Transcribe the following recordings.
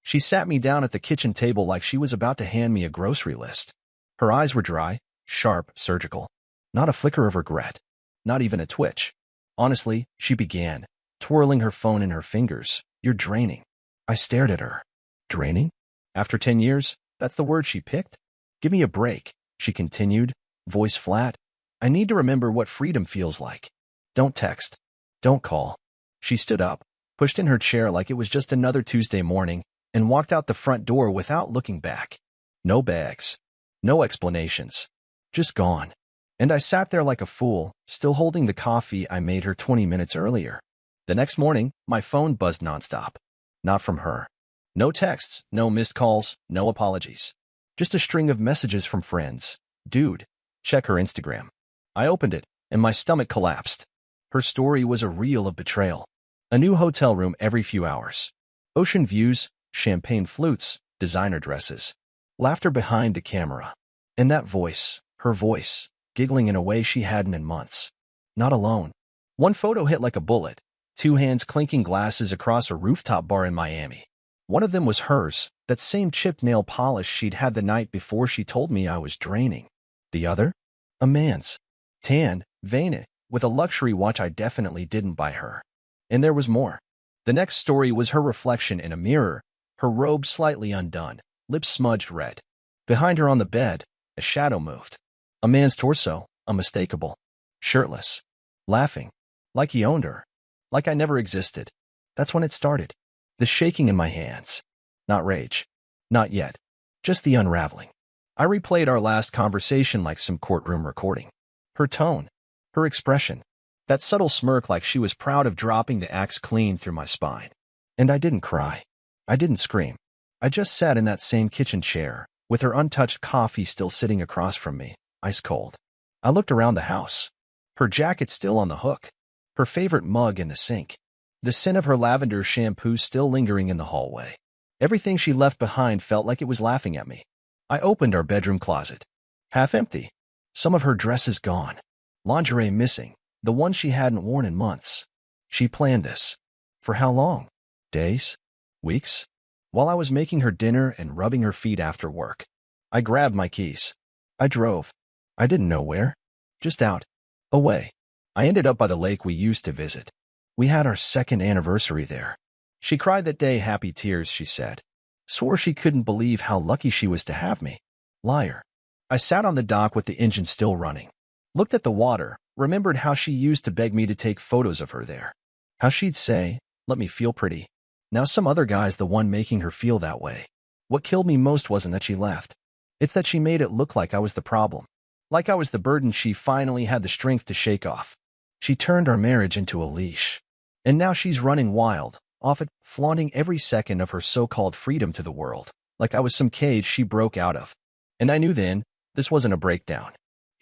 She sat me down at the kitchen table like she was about to hand me a grocery list. Her eyes were dry, sharp, surgical. Not a flicker of regret. Not even a twitch. Honestly, she began, twirling her phone in her fingers. You're draining. I stared at her. Draining? After 10 years, that's the word she picked? Give me a break, she continued, voice flat. I need to remember what freedom feels like. Don't text. Don't call. She stood up, pushed in her chair like it was just another Tuesday morning, and walked out the front door without looking back. No bags. No explanations. Just gone. And I sat there like a fool, still holding the coffee I made her 20 minutes earlier. The next morning, my phone buzzed nonstop. Not from her. No texts, no missed calls, no apologies. Just a string of messages from friends. Dude, check her Instagram. I opened it, and my stomach collapsed. Her story was a reel of betrayal. A new hotel room every few hours. Ocean views, champagne flutes, designer dresses. Laughter behind the camera. And that voice, her voice, giggling in a way she hadn't in months. Not alone. One photo hit like a bullet. 2 hands clinking glasses across a rooftop bar in Miami. One of them was hers, that same chipped nail polish she'd had the night before she told me I was draining. The other? A man's. Tan, veiny, with a luxury watch I definitely didn't buy her. And there was more. The next story was her reflection in a mirror, her robe slightly undone, lips smudged red. Behind her on the bed, a shadow moved. A man's torso, unmistakable. Shirtless. Laughing. Like he owned her. Like I never existed. That's when it started. The shaking in my hands. Not rage. Not yet. Just the unraveling. I replayed our last conversation like some courtroom recording. Her tone. Her expression. That subtle smirk like she was proud of dropping the axe clean through my spine. And I didn't cry. I didn't scream. I just sat in that same kitchen chair, with her untouched coffee still sitting across from me, ice cold. I looked around the house. Her jacket still on the hook. Her favorite mug in the sink. The scent of her lavender shampoo still lingering in the hallway. Everything she left behind felt like it was laughing at me. I opened our bedroom closet. Half empty. Some of her dresses gone. Lingerie missing. The one she hadn't worn in months. She planned this. For how long? Days? Weeks? While I was making her dinner and rubbing her feet after work. I grabbed my keys. I drove. I didn't know where. Just out. Away. I ended up by the lake we used to visit. We had our 2nd anniversary there. She cried that day happy tears, she said. Swore she couldn't believe how lucky she was to have me. Liar. I sat on the dock with the engine still running. Looked at the water, remembered how she used to beg me to take photos of her there. How she'd say, let me feel pretty. Now some other guy's the one making her feel that way. What killed me most wasn't that she left. It's that she made it look like I was the problem. Like I was the burden she finally had the strength to shake off. She turned our marriage into a leash. And now she's running wild, off it, flaunting every second of her so-called freedom to the world, like I was some cage she broke out of. And I knew then, this wasn't a breakdown.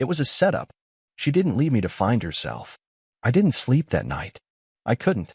It was a setup. She didn't leave me to find herself. I didn't sleep that night. I couldn't.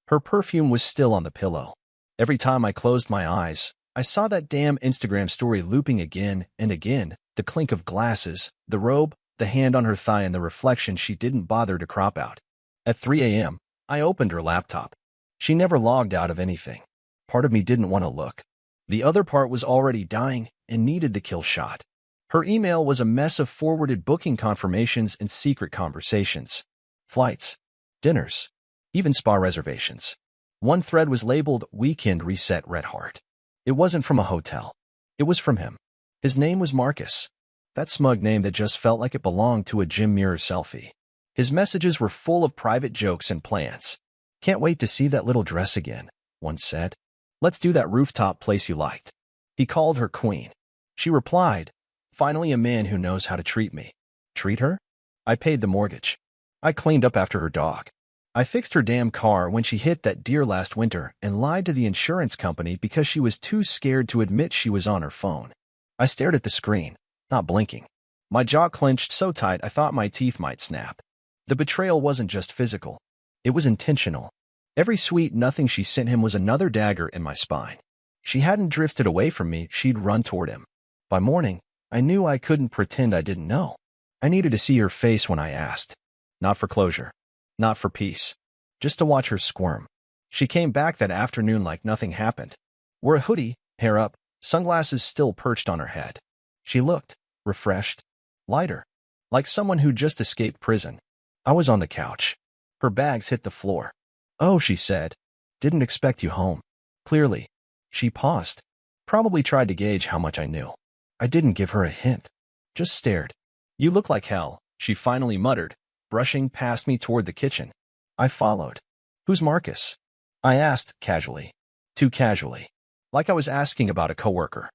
Her perfume was still on the pillow. Every time I closed my eyes, I saw that damn Instagram story looping again and again, the clink of glasses, the robe, the hand on her thigh, and the reflection she didn't bother to crop out. At 3 a.m., I opened her laptop. She never logged out of anything. Part of me didn't want to look. The other part was already dying and needed the kill shot. Her email was a mess of forwarded booking confirmations and secret conversations. Flights, dinners, even spa reservations. One thread was labeled Weekend Reset Red Heart. It wasn't from a hotel. It was from him. His name was Marcus. That smug name that just felt like it belonged to a gym mirror selfie. His messages were full of private jokes and plans. Can't wait to see that little dress again, one said. Let's do that rooftop place you liked. He called her queen. She replied, finally a man who knows how to treat me. Treat her? I paid the mortgage. I cleaned up after her dog. I fixed her damn car when she hit that deer last winter and lied to the insurance company because she was too scared to admit she was on her phone. I stared at the screen, not blinking. My jaw clenched so tight I thought my teeth might snap. The betrayal wasn't just physical. It was intentional. Every sweet nothing she sent him was another dagger in my spine. She hadn't drifted away from me, she'd run toward him. By morning, I knew I couldn't pretend I didn't know. I needed to see her face when I asked. Not for closure. Not for peace. Just to watch her squirm. She came back that afternoon like nothing happened. Wore a hoodie, hair up, sunglasses still perched on her head. She looked refreshed, lighter, like someone who just escaped prison. I was on the couch. Her bags hit the floor. "Oh," she said. "Didn't expect you home." Clearly. She paused. Probably tried to gauge how much I knew. I didn't give her a hint. Just stared. "You look like hell," she finally muttered, brushing past me toward the kitchen. I followed. "Who's Marcus?" I asked casually. Too casually. Like I was asking about a coworker.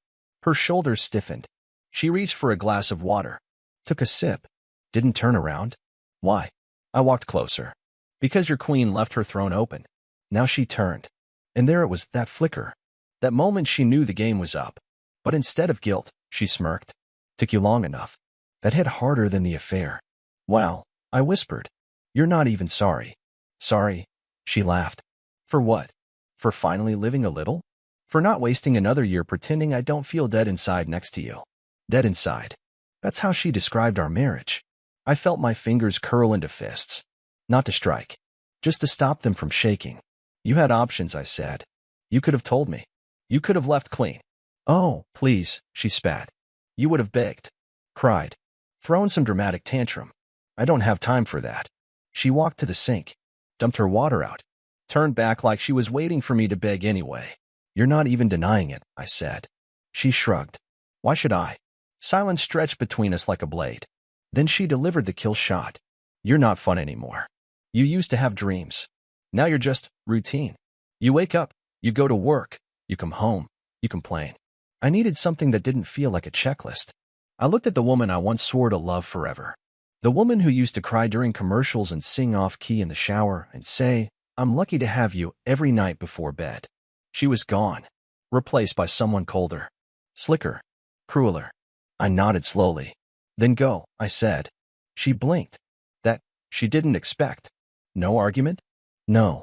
Her shoulders stiffened. She reached for a glass of water. Took a sip. Didn't turn around. "Why?" I walked closer. "Because your queen left her throne open." Now she turned. And there it was, that flicker. That moment she knew the game was up. But instead of guilt, she smirked. "Took you long enough." That hit harder than the affair. "Wow," I whispered. "You're not even sorry." "Sorry," she laughed. "For what? For finally living a little? For not wasting another year pretending I don't feel dead inside next to you." Dead inside. That's how she described our marriage. I felt my fingers curl into fists. Not to strike. Just to stop them from shaking. "You had options," I said. "You could have told me. You could have left clean." "Oh, please," she spat. "You would have begged. Cried. Thrown some dramatic tantrum. I don't have time for that." She walked to the sink. Dumped her water out. Turned back like she was waiting for me to beg anyway. "You're not even denying it," I said. She shrugged. "Why should I?" Silence stretched between us like a blade. Then she delivered the kill shot. "You're not fun anymore. You used to have dreams. Now you're just routine. You wake up, you go to work, you come home, you complain." I needed something that didn't feel like a checklist. I looked at the woman I once swore to love forever. The woman who used to cry during commercials and sing off-key in the shower and say, "I'm lucky to have you," every night before bed. She was gone. Replaced by someone colder. Slicker. Crueler. I nodded slowly. "Then go," I said. She blinked. That she didn't expect. "No argument?" "No."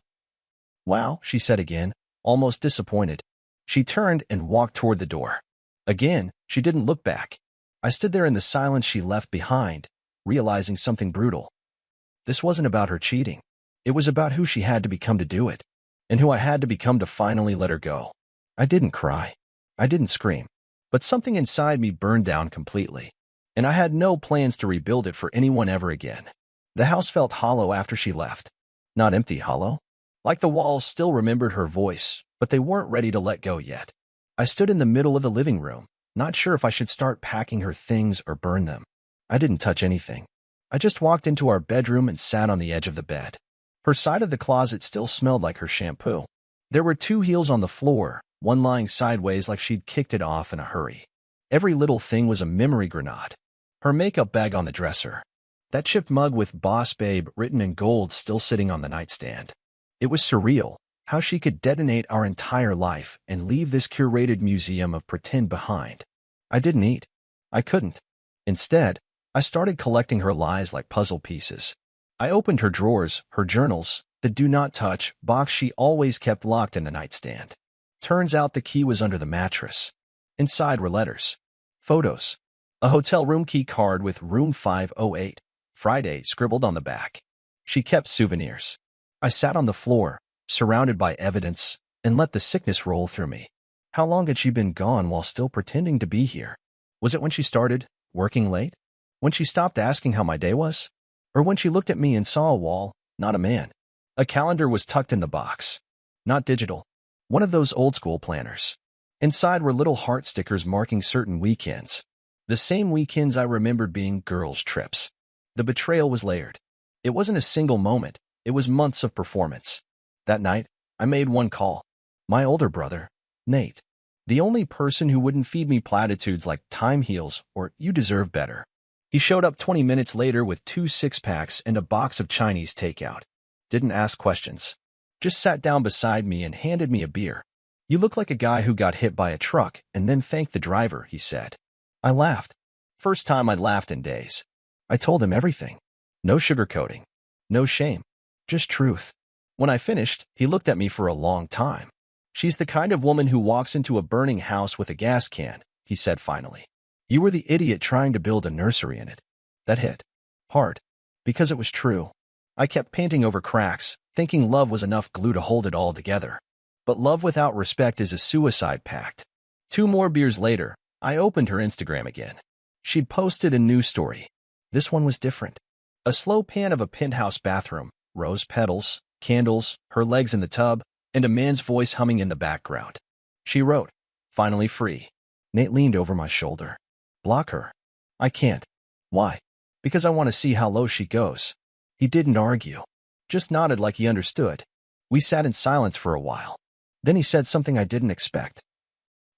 "Wow," she said again, almost disappointed. She turned and walked toward the door. Again, she didn't look back. I stood there in the silence she left behind, realizing something brutal. This wasn't about her cheating. It was about who she had to become to do it, and who I had to become to finally let her go. I didn't cry. I didn't scream. But something inside me burned down completely, and I had no plans to rebuild it for anyone ever again. The house felt hollow after she left. Not empty hollow. Like the walls still remembered her voice, but they weren't ready to let go yet. I stood in the middle of the living room, not sure if I should start packing her things or burn them. I didn't touch anything. I just walked into our bedroom and sat on the edge of the bed. Her side of the closet still smelled like her shampoo. There were 2 heels on the floor, one lying sideways like she'd kicked it off in a hurry. Every little thing was a memory grenade. Her makeup bag on the dresser. That chipped mug with "Boss Babe" written in gold still sitting on the nightstand. It was surreal, how she could detonate our entire life and leave this curated museum of pretend behind. I didn't eat. I couldn't. Instead, I started collecting her lies like puzzle pieces. I opened her drawers, her journals, the "do not touch" box she always kept locked in the nightstand. Turns out the key was under the mattress. Inside were letters. Photos. A hotel room key card with room 508, Friday, scribbled on the back. She kept souvenirs. I sat on the floor, surrounded by evidence, and let the sickness roll through me. How long had she been gone while still pretending to be here? Was it when she started working late? When she stopped asking how my day was? Or when she looked at me and saw a wall, not a man? A calendar was tucked in the box. Not digital. One of those old-school planners. Inside were little heart stickers marking certain weekends. The same weekends I remembered being girls' trips. The betrayal was layered. It wasn't a single moment. It was months of performance. That night, I made one call. My older brother, Nate. The only person who wouldn't feed me platitudes like "time heals" or "you deserve better." He showed up 20 minutes later with 2 six-packs and a box of Chinese takeout. Didn't ask questions. Just sat down beside me and handed me a beer. "You look like a guy who got hit by a truck and then thanked the driver," he said. I laughed. First time I'd laughed in days. I told him everything. No sugarcoating. No shame. Just truth. When I finished, he looked at me for a long time. "She's the kind of woman who walks into a burning house with a gas can," he said finally. "You were the idiot trying to build a nursery in it." That hit. Hard. Because it was true. I kept painting over cracks, thinking love was enough glue to hold it all together. But love without respect is a suicide pact. 2 more beers later, I opened her Instagram again. She'd posted a new story. This one was different. A slow pan of a penthouse bathroom, rose petals, candles, her legs in the tub, and a man's voice humming in the background. She wrote, "Finally free." Nate leaned over my shoulder. "Block her." "I can't." "Why?" "Because I want to see how low she goes." He didn't argue. Just nodded like he understood. We sat in silence for a while. Then he said something I didn't expect.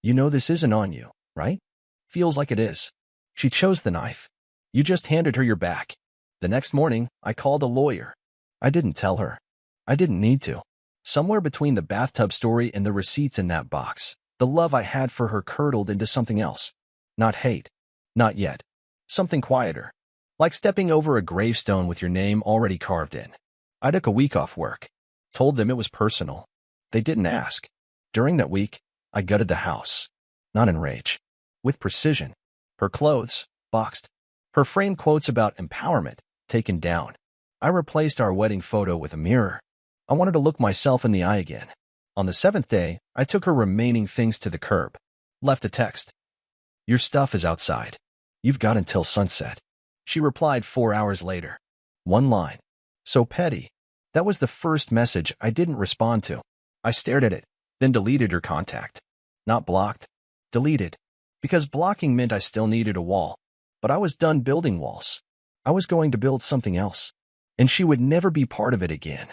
"You know this isn't on you, right?" "Feels like it is." "She chose the knife. You just handed her your back." The next morning, I called a lawyer. I didn't tell her. I didn't need to. Somewhere between the bathtub story and the receipts in that box, the love I had for her curdled into something else. Not hate. Not yet. Something quieter. Like stepping over a gravestone with your name already carved in. I took a week off work. Told them it was personal. They didn't ask. During that week, I gutted the house. Not in rage. With precision. Her clothes, boxed. Her framed quotes about empowerment, taken down. I replaced our wedding photo with a mirror. I wanted to look myself in the eye again. On the 7th day, I took her remaining things to the curb. Left a text. "Your stuff is outside. You've got until sunset." She replied 4 hours later. One line. So petty. That was the first message I didn't respond to. I stared at it, then deleted her contact. Not blocked. Deleted. Because blocking meant I still needed a wall. But I was done building walls. I was going to build something else. And she would never be part of it again.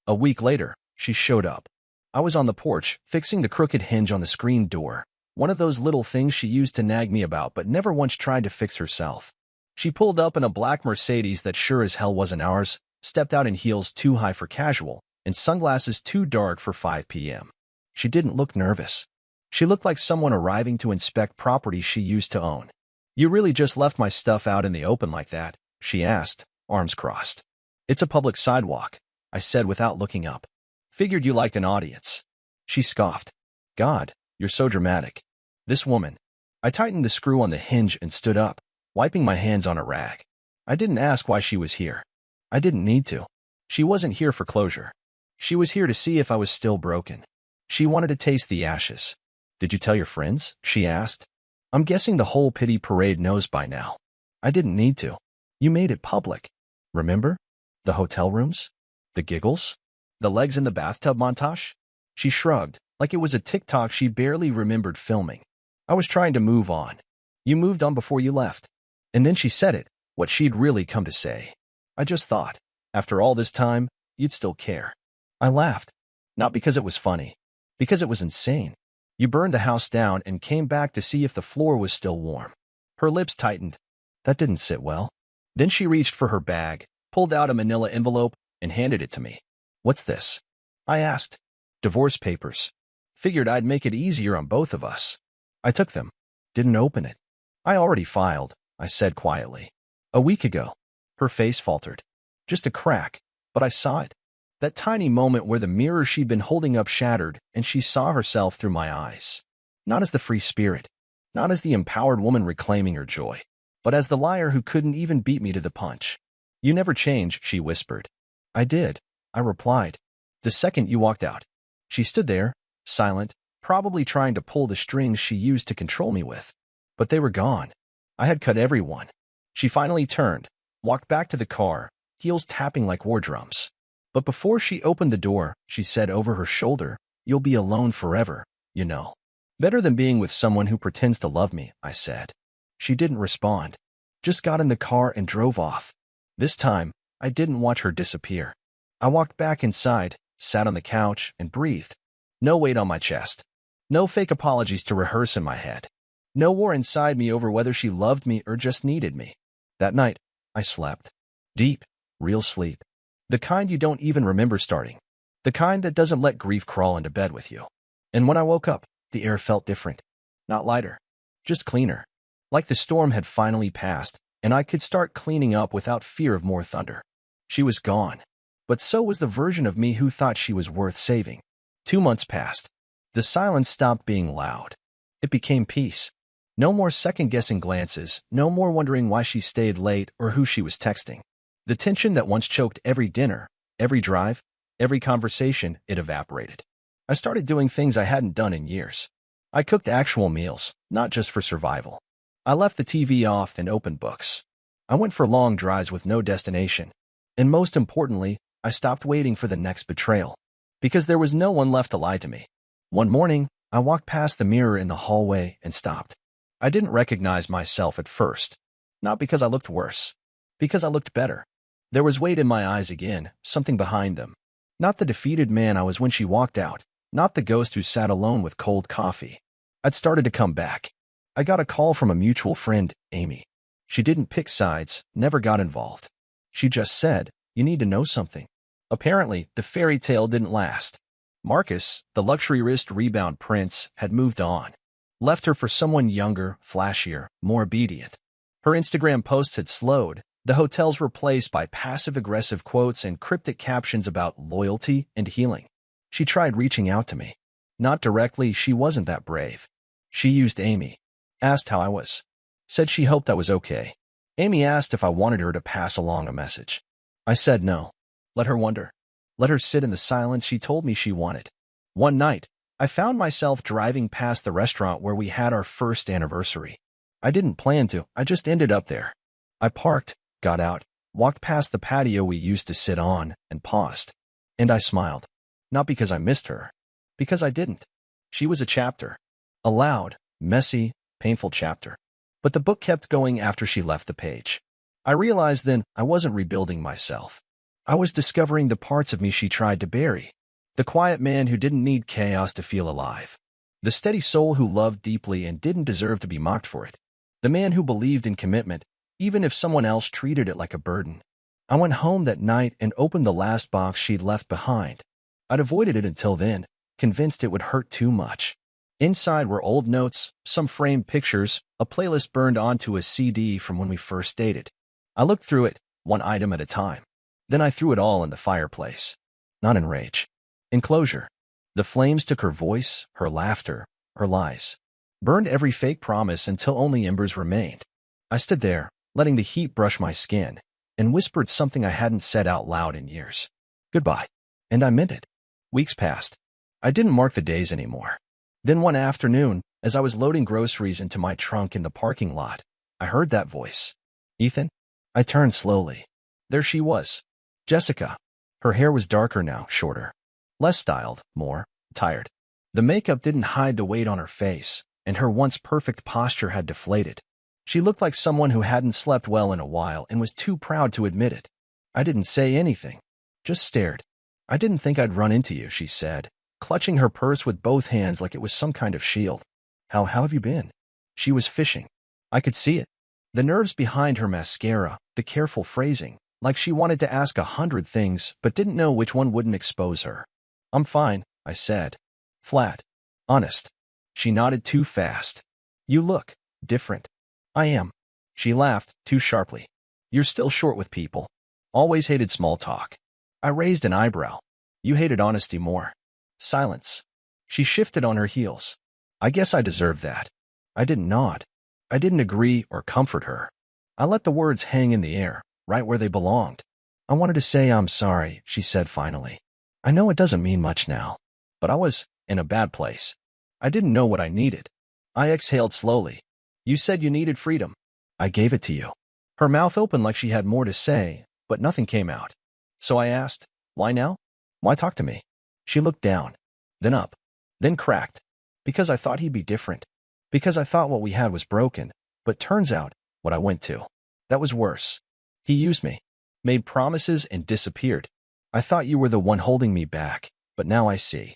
A week later, she showed up. I was on the porch, fixing the crooked hinge on the screen door. One of those little things she used to nag me about but never once tried to fix herself. She pulled up in a black Mercedes that sure as hell wasn't ours, stepped out in heels too high for casual, and sunglasses too dark for 5 p.m. She didn't look nervous. She looked like someone arriving to inspect property she used to own. "You really just left my stuff out in the open like that?" she asked, arms crossed. "It's a public sidewalk," I said without looking up. "Figured you liked an audience." She scoffed. "God, you're so dramatic." This woman. I tightened the screw on the hinge and stood up, wiping my hands on a rag. I didn't ask why she was here. I didn't need to. She wasn't here for closure. She was here to see if I was still broken. She wanted to taste the ashes. "Did you tell your friends?" she asked. "I'm guessing the whole pity parade knows by now." I didn't need to. "You made it public. Remember? The hotel rooms? The giggles? The legs in the bathtub montage?" She shrugged, like it was a TikTok she barely remembered filming. "I was trying to move on. You moved on before you left." And then she said it, what she'd really come to say. "I just thought, after all this time, you'd still care." I laughed. Not because it was funny. Because it was insane. "You burned the house down and came back to see if the floor was still warm." Her lips tightened. That didn't sit well. Then she reached for her bag, pulled out a manila envelope, and handed it to me. "What's this?" I asked. "Divorce papers." Figured I'd make it easier on both of us. I took them. Didn't open it. "I already filed," I said quietly. "A week ago." Her face faltered. Just a crack, but I saw it. That tiny moment where the mirror she'd been holding up shattered and she saw herself through my eyes. Not as the free spirit, not as the empowered woman reclaiming her joy, but as the liar who couldn't even beat me to the punch. "You never change," she whispered. "I did," I replied. "The second you walked out." She stood there, silent, probably trying to pull the strings she used to control me with. But they were gone. I had cut every one. She finally turned, walked back to the car, heels tapping like war drums. But before she opened the door, she said over her shoulder, "You'll be alone forever, you know." "Better than being with someone who pretends to love me," I said. She didn't respond. Just got in the car and drove off. This time, I didn't watch her disappear. I walked back inside, sat on the couch, and breathed. No weight on my chest. No fake apologies to rehearse in my head. No war inside me over whether she loved me or just needed me. That night, I slept. Deep, real sleep. The kind you don't even remember starting. The kind that doesn't let grief crawl into bed with you. And when I woke up, the air felt different. Not lighter. Just cleaner. Like the storm had finally passed, and I could start cleaning up without fear of more thunder. She was gone. But so was the version of me who thought she was worth saving. 2 months passed. The silence stopped being loud. It became peace. No more second-guessing glances, no more wondering why she stayed late or who she was texting. The tension that once choked every dinner, every drive, every conversation, it evaporated. I started doing things I hadn't done in years. I cooked actual meals, not just for survival. I left the TV off and opened books. I went for long drives with no destination. And most importantly, I stopped waiting for the next betrayal. Because there was no one left to lie to me. One morning, I walked past the mirror in the hallway and stopped. I didn't recognize myself at first. Not because I looked worse. Because I looked better. There was weight in my eyes again, something behind them. Not the defeated man I was when she walked out. Not the ghost who sat alone with cold coffee. I'd started to come back. I got a call from a mutual friend, Amy. She didn't pick sides, never got involved. She just said, "You need to know something." Apparently, the fairy tale didn't last. Marcus, the luxury wrist rebound prince, had moved on. Left her for someone younger, flashier, more obedient. Her Instagram posts had slowed, the hotels replaced by passive-aggressive quotes and cryptic captions about loyalty and healing. She tried reaching out to me. Not directly, she wasn't that brave. She used Amy. Asked how I was. Said she hoped I was okay. Amy asked if I wanted her to pass along a message. I said no. Let her wonder. Let her sit in the silence she told me she wanted. One night, I found myself driving past the restaurant where we had our first anniversary. I didn't plan to, I just ended up there. I parked, got out, walked past the patio we used to sit on, and paused. And I smiled. Not because I missed her. Because I didn't. She was a chapter. A loud, messy, painful chapter. But the book kept going after she left the page. I realized then I wasn't rebuilding myself. I was discovering the parts of me she tried to bury. The quiet man who didn't need chaos to feel alive. The steady soul who loved deeply and didn't deserve to be mocked for it. The man who believed in commitment, even if someone else treated it like a burden. I went home that night and opened the last box she'd left behind. I'd avoided it until then, convinced it would hurt too much. Inside were old notes, some framed pictures, a playlist burned onto a CD from when we first dated. I looked through it, one item at a time. Then I threw it all in the fireplace. Not in rage. In closure. The flames took her voice, her laughter, her lies. Burned every fake promise until only embers remained. I stood there, letting the heat brush my skin, and whispered something I hadn't said out loud in years. Goodbye. And I meant it. Weeks passed. I didn't mark the days anymore. Then one afternoon, as I was loading groceries into my trunk in the parking lot, I heard that voice. Ethan? I turned slowly. There she was. Jessica. Her hair was darker now, shorter. Less styled, more tired. The makeup didn't hide the weight on her face, and her once perfect posture had deflated. She looked like someone who hadn't slept well in a while and was too proud to admit it. I didn't say anything. Just stared. I didn't think I'd run into you, she said, clutching her purse with both hands like it was some kind of shield. How have you been? She was fishing. I could see it. The nerves behind her mascara, the careful phrasing, like she wanted to ask 100 things but didn't know which one wouldn't expose her. I'm fine, I said. Flat. Honest. She nodded too fast. You look different. I am. She laughed, too sharply. You're still short with people. Always hated small talk. I raised an eyebrow. You hated honesty more. Silence. She shifted on her heels. I guess I deserved that. I didn't nod. I didn't agree or comfort her. I let the words hang in the air, right where they belonged. I wanted to say I'm sorry, she said finally. I know it doesn't mean much now, but I was in a bad place. I didn't know what I needed. I exhaled slowly. You said you needed freedom. I gave it to you. Her mouth opened like she had more to say, but nothing came out. So I asked, why now? Why talk to me? She looked down, then up, then cracked. Because I thought he'd be different. Because I thought what we had was broken, but turns out, what I went to. That was worse. He used me, made promises and disappeared. I thought you were the one holding me back, but now I see.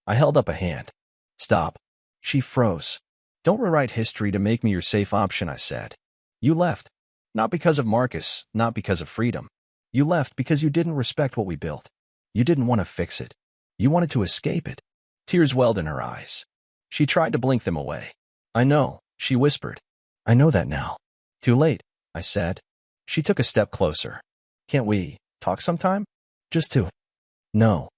I held up a hand. Stop. She froze. Don't rewrite history to make me your safe option, I said. You left. Not because of Marcus, not because of freedom. You left because you didn't respect what we built. You didn't want to fix it. You wanted to escape it. Tears welled in her eyes. She tried to blink them away. I know, she whispered. I know that now. Too late, I said. She took a step closer. Can't we talk sometime? Just to. No.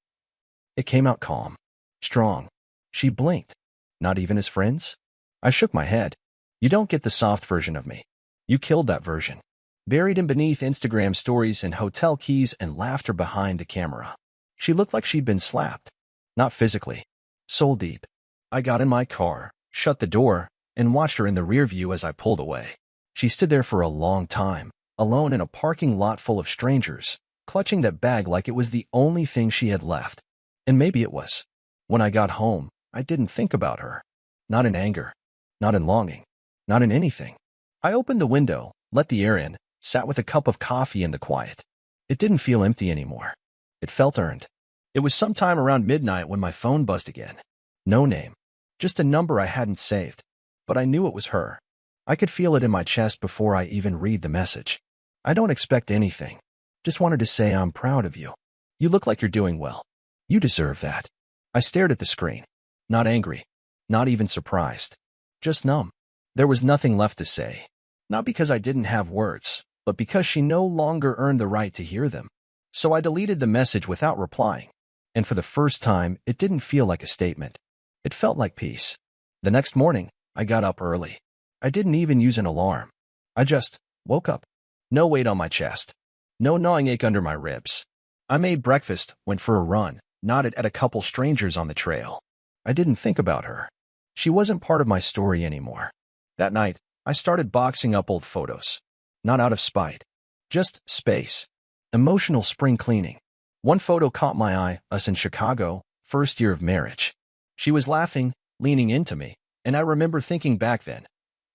It came out calm. Strong. She blinked. Not even as friends? I shook my head. You don't get the soft version of me. You killed that version. Buried in beneath Instagram stories and hotel keys and laughter behind the camera. She looked like she'd been slapped. Not physically. Soul deep. I got in my car, shut the door, and watched her in the rear view as I pulled away. She stood there for a long time, alone in a parking lot full of strangers, clutching that bag like it was the only thing she had left. And maybe it was. When I got home, I didn't think about her. Not in anger, not in longing, not in anything. I opened the window, let the air in, sat with a cup of coffee in the quiet. It didn't feel empty anymore. It felt earned. It was sometime around midnight when my phone buzzed again. No name, just a number I hadn't saved. But I knew it was her. I could feel it in my chest before I even read the message. I don't expect anything. Just wanted to say I'm proud of you. You look like you're doing well. You deserve that. I stared at the screen. Not angry. Not even surprised. Just numb. There was nothing left to say. Not because I didn't have words, but because she no longer earned the right to hear them. So I deleted the message without replying. And for the first time, it didn't feel like a statement. It felt like peace. The next morning, I got up early. I didn't even use an alarm. I just woke up. No weight on my chest. No gnawing ache under my ribs. I made breakfast, went for a run, nodded at a couple strangers on the trail. I didn't think about her. She wasn't part of my story anymore. That night, I started boxing up old photos. Not out of spite. Just space. Emotional spring cleaning. One photo caught my eye, us in Chicago, first year of marriage. She was laughing, leaning into me, and I remember thinking back then,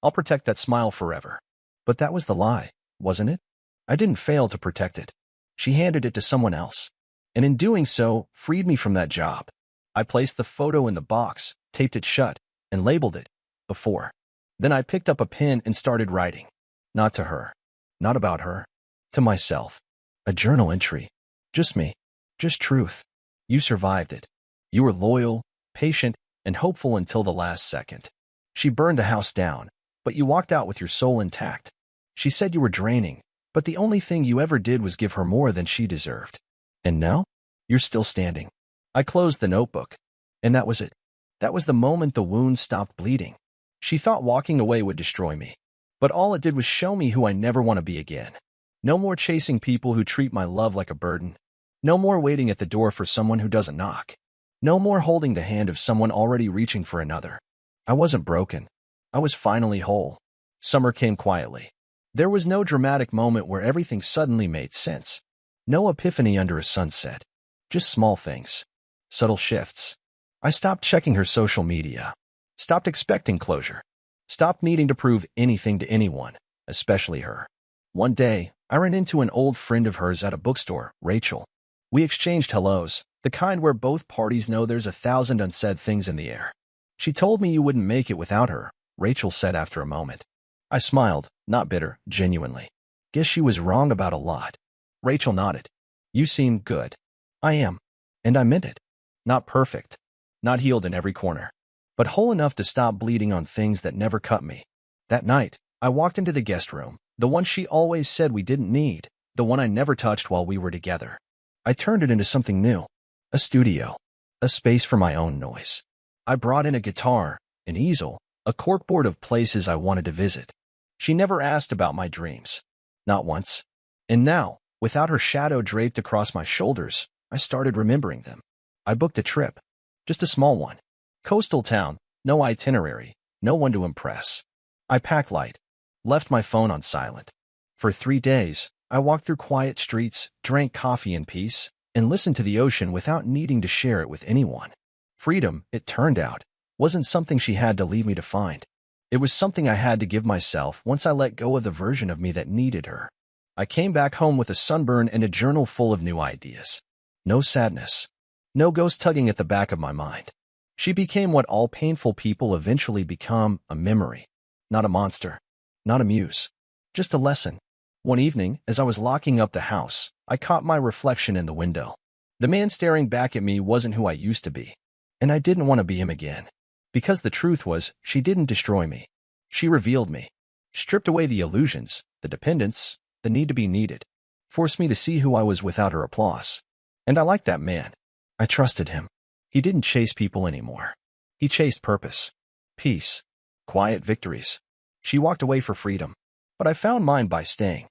I'll protect that smile forever. But that was the lie, wasn't it? I didn't fail to protect it. She handed it to someone else, and in doing so, freed me from that job. I placed the photo in the box, taped it shut, and labeled it before. Then I picked up a pen and started writing. Not to her. Not about her. To myself. A journal entry. Just me. Just truth. You survived it. You were loyal, patient, and hopeful until the last second. She burned the house down, but you walked out with your soul intact. She said you were draining, but the only thing you ever did was give her more than she deserved. And now? You're still standing. I closed the notebook. And that was it. That was the moment the wound stopped bleeding. She thought walking away would destroy me. But all it did was show me who I never want to be again. No more chasing people who treat my love like a burden. No more waiting at the door for someone who doesn't knock. No more holding the hand of someone already reaching for another. I wasn't broken. I was finally whole. Summer came quietly. There was no dramatic moment where everything suddenly made sense. No epiphany under a sunset. Just small things. Subtle shifts. I stopped checking her social media. Stopped expecting closure. Stopped needing to prove anything to anyone, especially her. One day, I ran into an old friend of hers at a bookstore, Rachel. We exchanged hellos, the kind where both parties know there's 1,000 unsaid things in the air. She told me you wouldn't make it without her, Rachel said after a moment. I smiled, not bitter, genuinely. Guess she was wrong about a lot. Rachel nodded. You seem good. I am. And I meant it. Not perfect. Not healed in every corner. But whole enough to stop bleeding on things that never cut me. That night, I walked into the guest room, the one she always said we didn't need, the one I never touched while we were together. I turned it into something new. A studio. A space for my own noise. I brought in a guitar, an easel, a corkboard of places I wanted to visit. She never asked about my dreams. Not once. And now, without her shadow draped across my shoulders, I started remembering them. I booked a trip. Just a small one. Coastal town, no itinerary, no one to impress. I packed light. Left my phone on silent. For 3 days, I walked through quiet streets, drank coffee in peace, and listened to the ocean without needing to share it with anyone. Freedom, it turned out, wasn't something she had to leave me to find. It was something I had to give myself once I let go of the version of me that needed her. I came back home with a sunburn and a journal full of new ideas. No sadness. No ghost tugging at the back of my mind. She became what all painful people eventually become, a memory. Not a monster. Not a muse. Just a lesson. One evening, as I was locking up the house, I caught my reflection in the window. The man staring back at me wasn't who I used to be. And I didn't want to be him again. Because the truth was, she didn't destroy me. She revealed me. Stripped away the illusions, the dependence, the need to be needed. Forced me to see who I was without her applause. And I liked that man. I trusted him. He didn't chase people anymore. He chased purpose. Peace. Quiet victories. She walked away for freedom. But I found mine by staying.